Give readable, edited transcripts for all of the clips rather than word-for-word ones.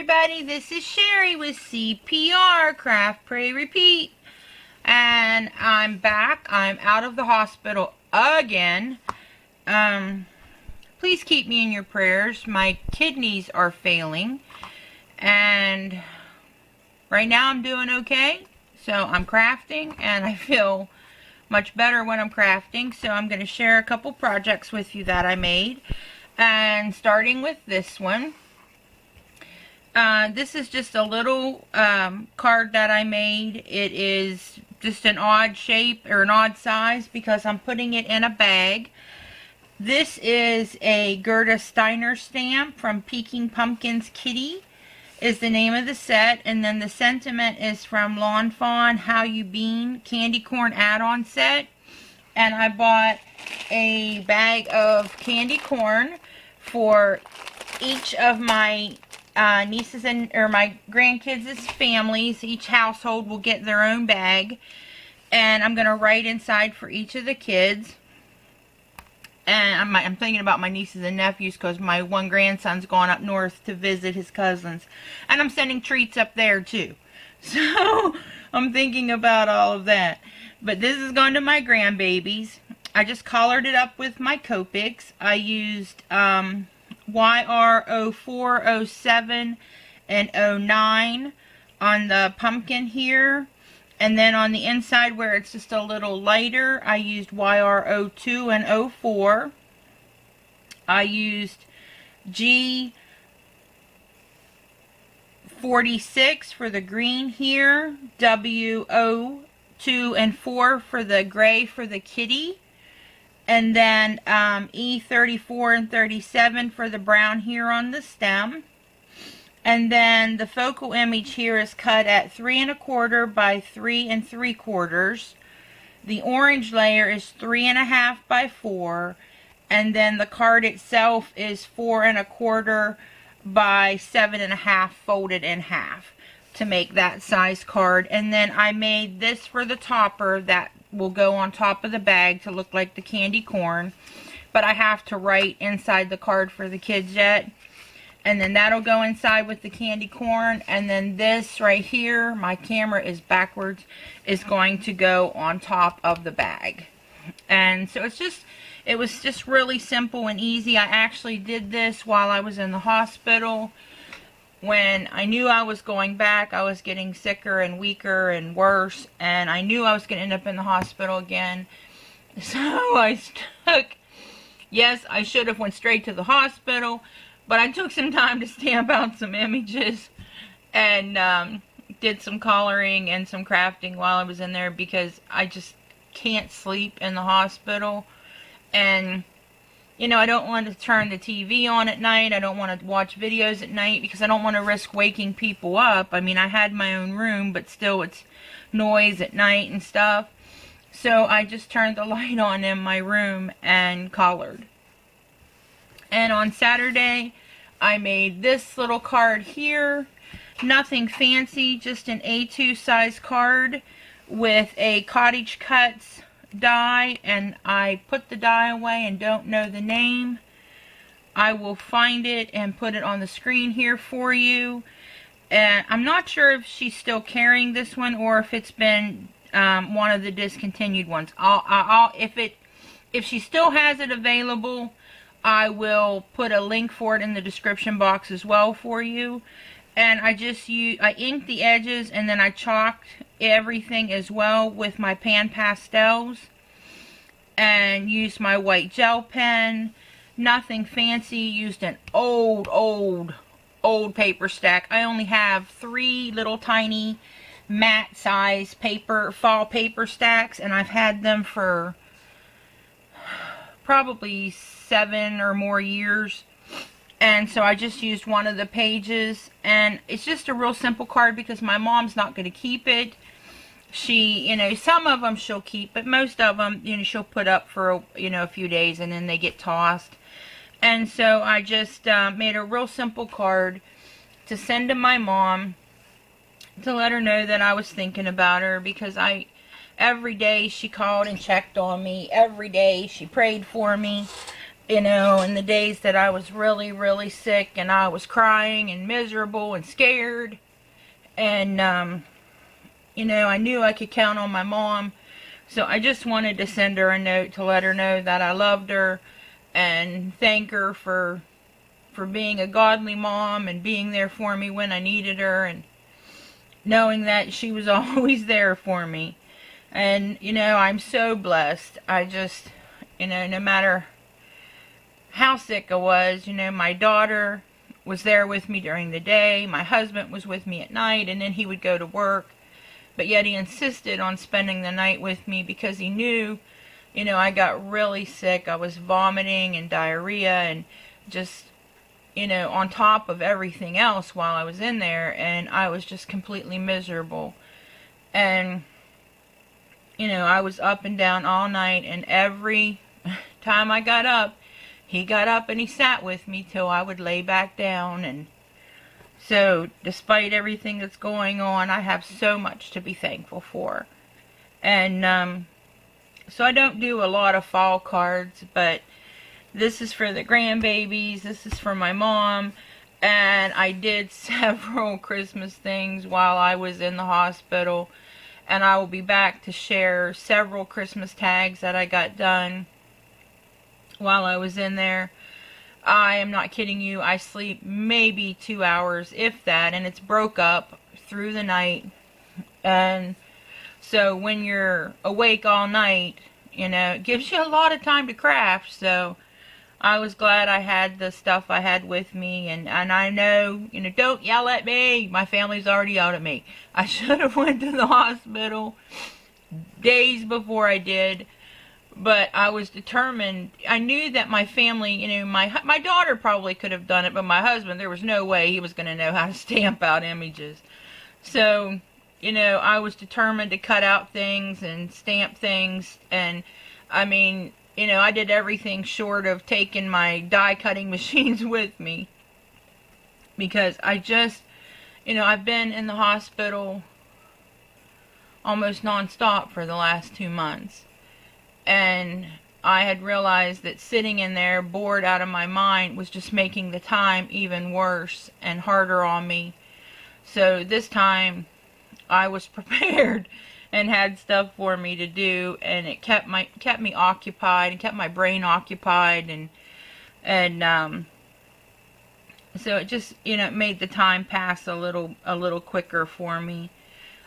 everybody, this is Sherry with CPR, Craft, Pray, Repeat. And I'm back. I'm out of the hospital again. Please keep me in your prayers. My kidneys are failing. And right now I'm doing okay. So I'm crafting and I feel much better when I'm crafting. So I'm going to share a couple projects with you that I made. And starting with this one. This is just a little card that I made. It is just an odd shape or an odd size because I'm putting it in a bag. This is a Gerda Steiner stamp from Peking Pumpkins Kitty is the name of the set. And then the sentiment is from Lawn Fawn How You Bean Candy Corn add-on set. And I bought a bag of candy corn for each of my nieces and my grandkids' families. Each household will get their own bag, and I'm gonna write inside for each of the kids. And I'm thinking about my nieces and nephews because my one grandson's gone up north to visit his cousins, and I'm sending treats up there too. So I'm thinking about all of that. But this is going to my grandbabies. I just collared it up with my Copics. I used YR04, 07, and 09 on the pumpkin here. And then on the inside where it's just a little lighter, I used YR02 and 04. I used G46 for the green here. W02 and 4 for the gray for the kitty. And then E34 and 37 for the brown here on the stem. And then the focal image here is cut at 3 1/4 by 3 3/4. The orange layer is 3 1/2 by 4. And then the card itself is 4 1/4 by 7 1/2 folded in half to make that size card. And then I made this for the topper that will go on top of the bag to look like the candy corn, but I have to write inside the card for the kids yet. And then that'll go inside with the candy corn. And then this right here, my camera is backwards, is going to go on top of the bag. And so it was just really simple and easy. I actually did this while I was in the hospital. When I knew I was going back, I was getting sicker and weaker and worse, and I knew I was going to end up in the hospital again. So I took, yes, I should have went straight to the hospital, but I took some time to stamp out some images and did some coloring and some crafting while I was in there because I just can't sleep in the hospital. And you know, I don't want to turn the TV on at night. I don't want to watch videos at night because I don't want to risk waking people up. I mean, I had my own room, but still it's noise at night and stuff. So I just turned the light on in my room and colored. And on Saturday, I made this little card here. Nothing fancy, just an A2 size card with a Cottage Cuts die, and I put the die away and don't know the name. I will find it and put it on the screen here for you. And I'm not sure if she's still carrying this one or if it's been one of the discontinued ones. If she still has it available, I will put a link for it in the description box as well for you. And I inked the edges and then I chalked everything as well with my pan pastels and used my white gel pen. Nothing fancy. Used an old paper stack. I only have 3 little tiny matte size fall paper stacks, and I've had them for probably 7 or more years. And so I just used one of the pages, and it's just a real simple card because my mom's not going to keep it. She, you know, some of them she'll keep, but most of them, you know, she'll put up for, you know, a few days and then they get tossed. And so I just made a real simple card to send to my mom to let her know that I was thinking about her, because every day she called and checked on me. Every day she prayed for me. You know, in the days that I was really, really sick and I was crying and miserable and scared. And, you know, I knew I could count on my mom. So I just wanted to send her a note to let her know that I loved her and thank her for being a godly mom and being there for me when I needed her, and knowing that she was always there for me. And, you know, I'm so blessed. I just, you know, no matter how sick I was, you know, my daughter was there with me during the day. My husband was with me at night, and then he would go to work. But yet he insisted on spending the night with me because he knew, you know, I got really sick. I was vomiting and diarrhea and just, you know, on top of everything else while I was in there. And I was just completely miserable. And, you know, I was up and down all night. And every time I got up, he got up and he sat with me till I would lay back down. And so, despite everything that's going on, I have so much to be thankful for. And, so I don't do a lot of fall cards, but this is for the grandbabies, this is for my mom, and I did several Christmas things while I was in the hospital, and I will be back to share several Christmas tags that I got done while I was in there. I am not kidding you. I sleep maybe 2 hours, if that, and it's broke up through the night. And so when you're awake all night, you know, it gives you a lot of time to craft. So I was glad I had the stuff I had with me. And I know, you know, don't yell at me. My family's already yelled at me. I should have went to the hospital days before I did. But I was determined. I knew that my family, you know, my daughter probably could have done it, but my husband, there was no way he was going to know how to stamp out images. So, you know, I was determined to cut out things and stamp things. And, I mean, you know, I did everything short of taking my die cutting machines with me. Because I just, you know, I've been in the hospital almost nonstop for the last 2 months. And I had realized that sitting in there bored out of my mind was just making the time even worse and harder on me. So this time I was prepared and had stuff for me to do, and it kept me occupied and kept my brain occupied, and so it just, you know, it made the time pass a little quicker for me.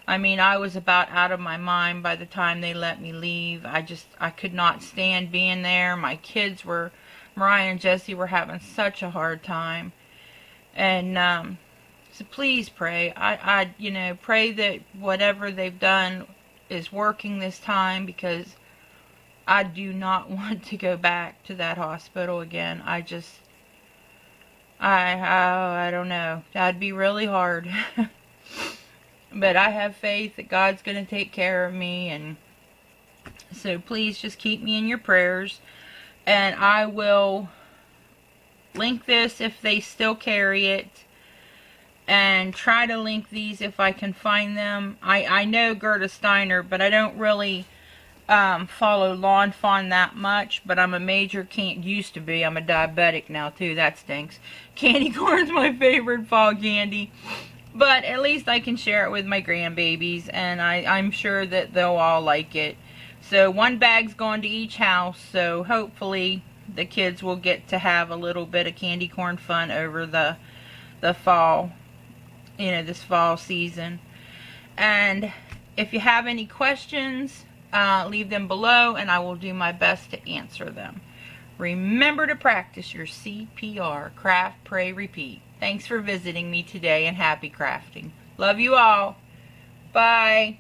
I mean, I was about out of my mind by the time they let me leave. I could not stand being there. My kids Mariah and Jesse were having such a hard time. And, so please pray. I you know, pray that whatever they've done is working this time, because I do not want to go back to that hospital again. I don't know. That'd be really hard. But I have faith that God's going to take care of me, and so please just keep me in your prayers. And I will link this if they still carry it, and try to link these if I can find them. I know Gerda Steiner, but I don't really follow Lawn Fawn that much, but I'm a major used to be. I'm a diabetic now too. That stinks. Candy corn's my favorite fall candy. But at least I can share it with my grandbabies, and I'm sure that they'll all like it. So one bag's going to each house, so hopefully the kids will get to have a little bit of candy corn fun over the fall, you know, this fall season. And if you have any questions, leave them below, and I will do my best to answer them. Remember to practice your CPR, craft, pray, repeat. Thanks for visiting me today, and happy crafting. Love you all. Bye.